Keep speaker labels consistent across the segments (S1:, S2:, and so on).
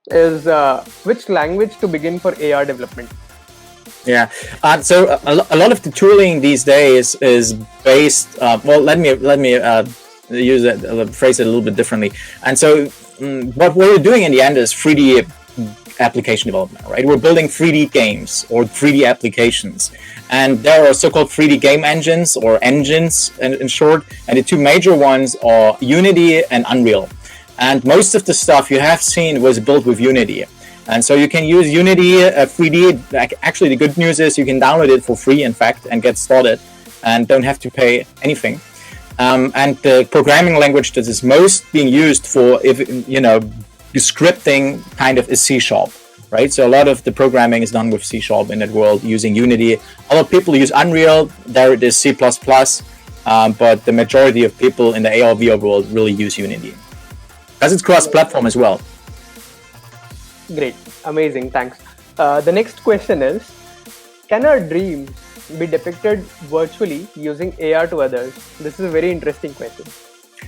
S1: is which language to begin for AR development?
S2: Yeah. So a lot of the tooling these days is based. Well, let me use it, phrase it a little bit differently. And so, what we're doing in the end is 3D application development, right? We're building 3D games or 3D applications, and there are so-called 3D game engines or engines in short. And the two major ones are Unity and Unreal. And most of the stuff you have seen was built with Unity. And so you can use Unity 3D. Actually, the good news is you can download it for free, in fact, and get started and don't have to pay anything. And the programming language that is most being used for, scripting kind of is C#, right? So a lot of the programming is done with C# in that world using Unity. A lot of people use Unreal. There it is C++. But the majority of people in the AR/VR world really use Unity because it's cross-platform as well.
S1: Great, amazing, thanks. The next question is, can our dreams be depicted virtually using AR to others? This is a very interesting question.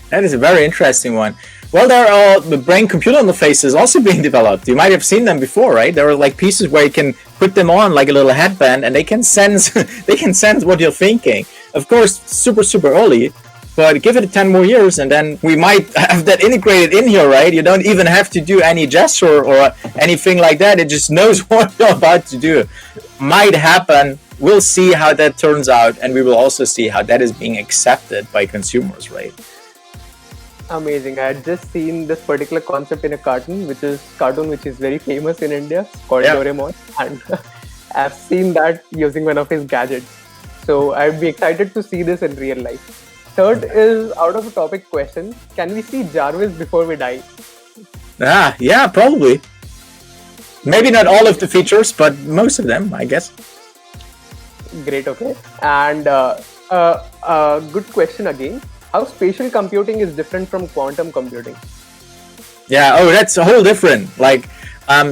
S2: That is a very interesting one. Well, there are the brain-computer interfaces also being developed. You might have seen them before, right? There are like pieces where you can put them on like a little headband, and they can sense what you're thinking. Of course, super early, but give it 10 more years, and then we might have that integrated in here, right? You don't even have to do any gesture or anything like that. It just knows what you're about to do. Might happen. We'll see how that turns out, and we will also see how that is being accepted by consumers, right?
S1: Amazing. I had just seen this particular concept in a cartoon, which is very famous in India, called Doraemon, and I've seen that using one of his gadgets. So I'd be excited to see this in real life. Third is out of a topic question. Can we see Jarvis before we die?
S2: Yeah, probably. Maybe not all of the features, but most of them, I guess.
S1: Great, okay. And good question again. How spatial computing is different from quantum computing?
S2: Yeah, that's a whole different. Like,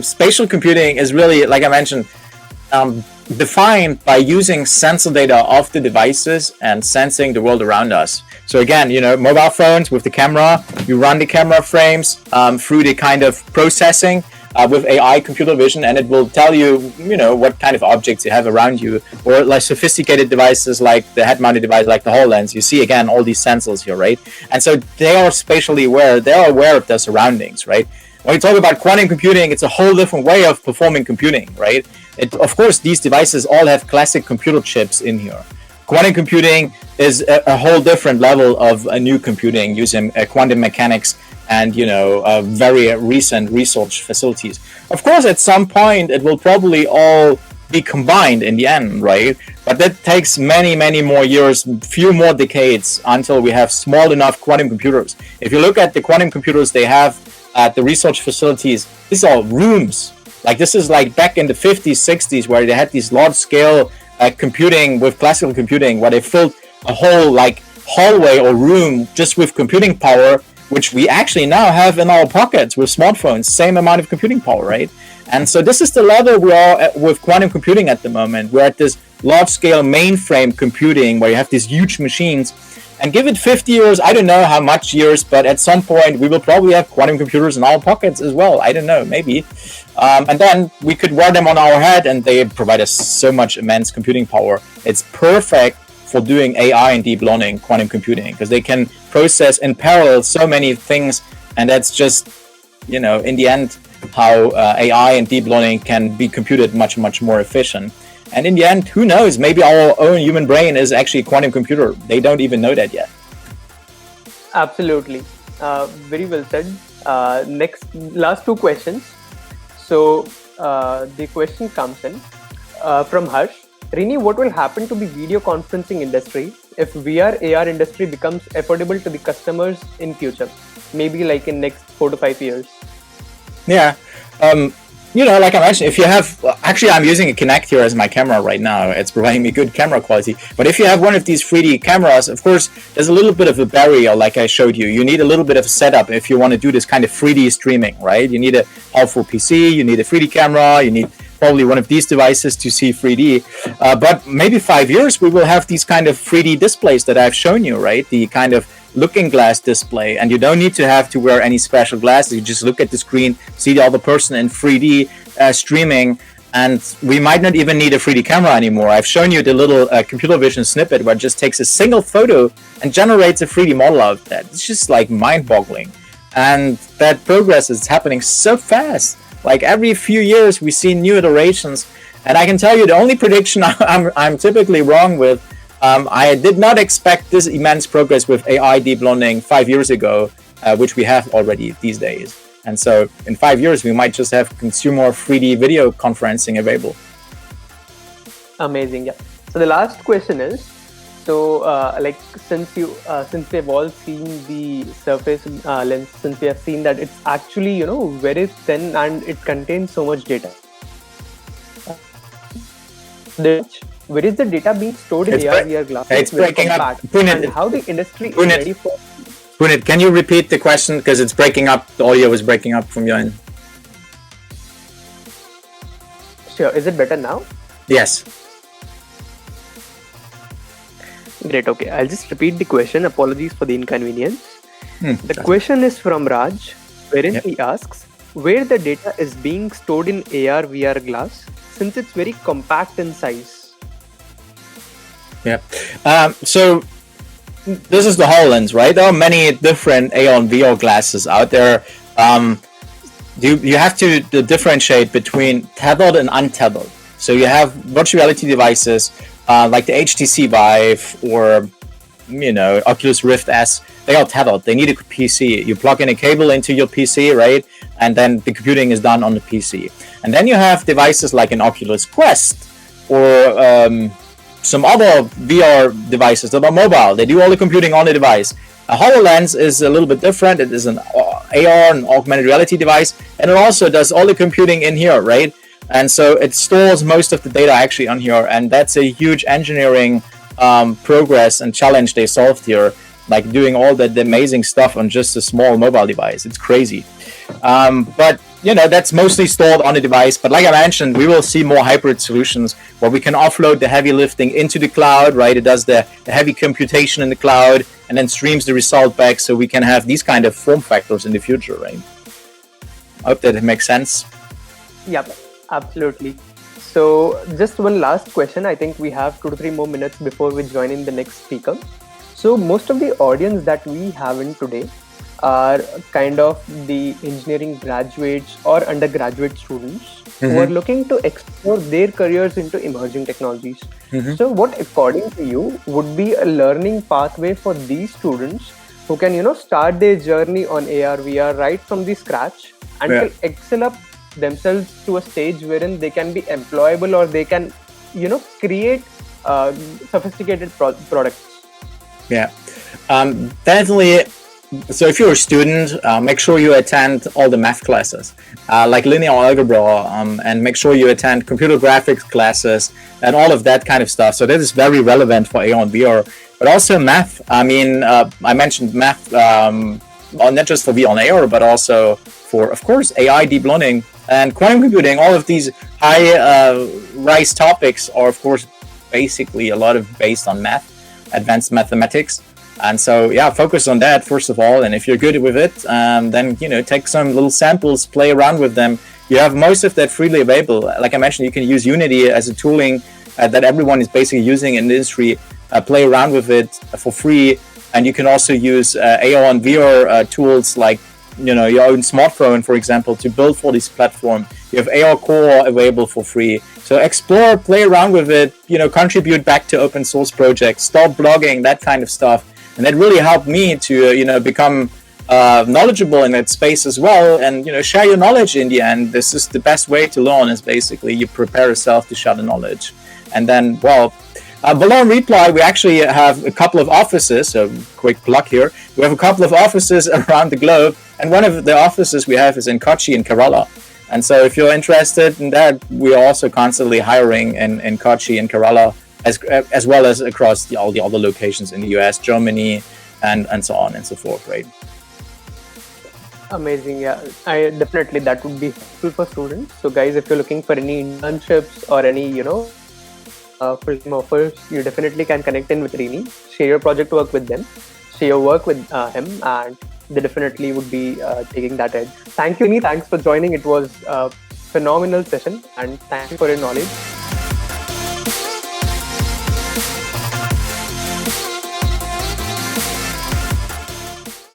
S2: spatial computing is really, like I mentioned, defined by using sensor data of the devices and sensing the world around us. So again, mobile phones with the camera, you run the camera frames through the kind of processing with AI computer vision, and it will tell you, what kind of objects you have around you. Or like sophisticated devices like the head-mounted device, like the HoloLens, you see again all these sensors here, right? And so they are spatially aware. They are aware of their surroundings, right? When you talk about quantum computing, it's a whole different way of performing computing, right? Of course, these devices all have classic computer chips in here. Quantum computing is a whole different level of new computing using quantum mechanics and very recent research facilities. Of course, at some point it will probably all be combined in the end, right? But that takes many more years, few more decades until we have small enough quantum computers. If you look at the quantum computers they have at the research facilities, these are rooms. Like this is like back in the 50s, 60s, where they had these large-scale computing with classical computing, where they filled a whole like hallway or room just with computing power, which we actually now have in our pockets with smartphones, same amount of computing power, right? And so this is the level we are at with quantum computing at the moment. We're at this large-scale mainframe computing where you have these huge machines. And give it 50 years, I don't know how much years, but at some point we will probably have quantum computers in our pockets as well. I don't know, maybe. And then we could wear them on our head, and they provide us so much immense computing power. It's perfect for doing AI and deep learning quantum computing because they can process in parallel so many things. And that's just, in the end, how AI and deep learning can be computed much more efficient. And in the end, who knows? Maybe our own human brain is actually a quantum computer. They don't even know that yet.
S1: Absolutely. Very well said. Last two questions. So the question comes in from Harsh. Rene, what will happen to the video conferencing industry if VR AR industry becomes affordable to the customers in future? Maybe like in next 4 to 5 years.
S2: Yeah. Like I mentioned, if you have, actually I'm using a Kinect here as my camera right now. It's providing me good camera quality. But if you have one of these 3D cameras, of course, there's a little bit of a barrier like I showed you. You need a little bit of a setup if you want to do this kind of 3D streaming, right? You need a powerful PC, you need a 3D camera, you need probably one of these devices to see 3D. But maybe 5 years, we will have these kind of 3D displays that I've shown you, right? The kind of looking glass display, and you don't need to have to wear any special glasses. You just look at the screen, see the other person in 3D streaming, and we might not even need a 3D camera anymore. I've shown you the little computer vision snippet where it just takes a single photo and generates a 3D model out of that. It's just like mind-boggling. And that progress is happening so fast. Like every few years we see new iterations. And I can tell you the only prediction I'm typically wrong with, I did not expect this immense progress with AI deep learning 5 years ago, which we have already these days. And so in 5 years, we might just have consumer 3D video conferencing available.
S1: Amazing. Yeah. So the last question is, so since we've all seen the surface lens, since we have seen that it's actually, very thin and it contains so much data. Where is the data being stored in AR/VR glasses?
S2: It's breaking up.
S1: And how the industry is ready for...
S2: Punit, can you repeat the question? Because it's breaking up. The audio is breaking up from your end.
S1: Sure. Is it better now?
S2: Yes.
S1: Great. Okay. I'll just repeat the question. Apologies for the inconvenience. The question is from Raj, wherein he asks, where the data is being stored in AR/VR glass, since it's very compact in size.
S2: Yeah. So this is the HoloLens, right? There are many different AR and VR glasses out there. You have to differentiate between tethered and untethered. So you have virtual reality devices like the HTC Vive or Oculus Rift S. They are tethered. They need a PC. You plug in a cable into your PC, right? And then the computing is done on the PC. And then you have devices like an Oculus Quest or some other VR devices that are mobile. They do all the computing on the device. A HoloLens is a little bit different. It is an AR and augmented reality device, and it also does all the computing in here, right? And so it stores most of the data actually on here, and that's a huge engineering progress and challenge they solved here, like doing all that amazing stuff on just a small mobile device. It's crazy. But that's mostly stored on the device. But like I mentioned, we will see more hybrid solutions where we can offload the heavy lifting into the cloud, right? It does the heavy computation in the cloud and then streams the result back. So we can have these kind of form factors in the future, right? I hope that it makes sense.
S1: Yep, absolutely. So just one last question. I think we have 2 to 3 more minutes before we join in the next speaker. So most of the audience that we have in today are kind of the engineering graduates or undergraduate students who are looking to explore their careers into emerging technologies. So what, according to you, would be a learning pathway for these students who can, start their journey on AR/VR right from the scratch and can excel up themselves to a stage wherein they can be employable or they can, create sophisticated products?
S2: Yeah, definitely. So if you're a student, make sure you attend all the math classes, like linear algebra, and make sure you attend computer graphics classes and all of that kind of stuff. So that is very relevant for AR and VR, but also math. I mean, I mentioned math, not just for VR and AR, but also for, of course, AI, deep learning, and quantum computing. All of these high-rise topics are, of course, basically a lot of based on math, advanced mathematics. And so, focus on that first of all. And if you're good with it, then, take some little samples, play around with them. You have most of that freely available. Like I mentioned, you can use Unity as a tooling that everyone is basically using in the industry. Play around with it for free. And you can also use AR and VR tools like, your own smartphone, for example, to build for this platform. You have AR Core available for free. So explore, play around with it, contribute back to open source projects, start blogging, that kind of stuff. And that really helped me to, become knowledgeable in that space as well. And, share your knowledge in the end. This is the best way to learn, is basically you prepare yourself to share the knowledge. And then, below in Reply, we actually have a couple of offices. So quick plug here. We have a couple of offices around the globe. And one of the offices we have is in Kochi in Kerala. And so if you're interested in that, we are also constantly hiring in Kochi and Kerala, as well as across all the other locations in the US, Germany, and so on and so forth, right?
S1: Amazing. Yeah, that would be helpful for students. So guys, if you're looking for any internships or any, full-time offers, you definitely can connect in with Rene, share your project work with them, share your work with him, and they definitely would be taking that edge. Thank you, Rene. Thanks for joining. It was a phenomenal session, and thank you for your knowledge.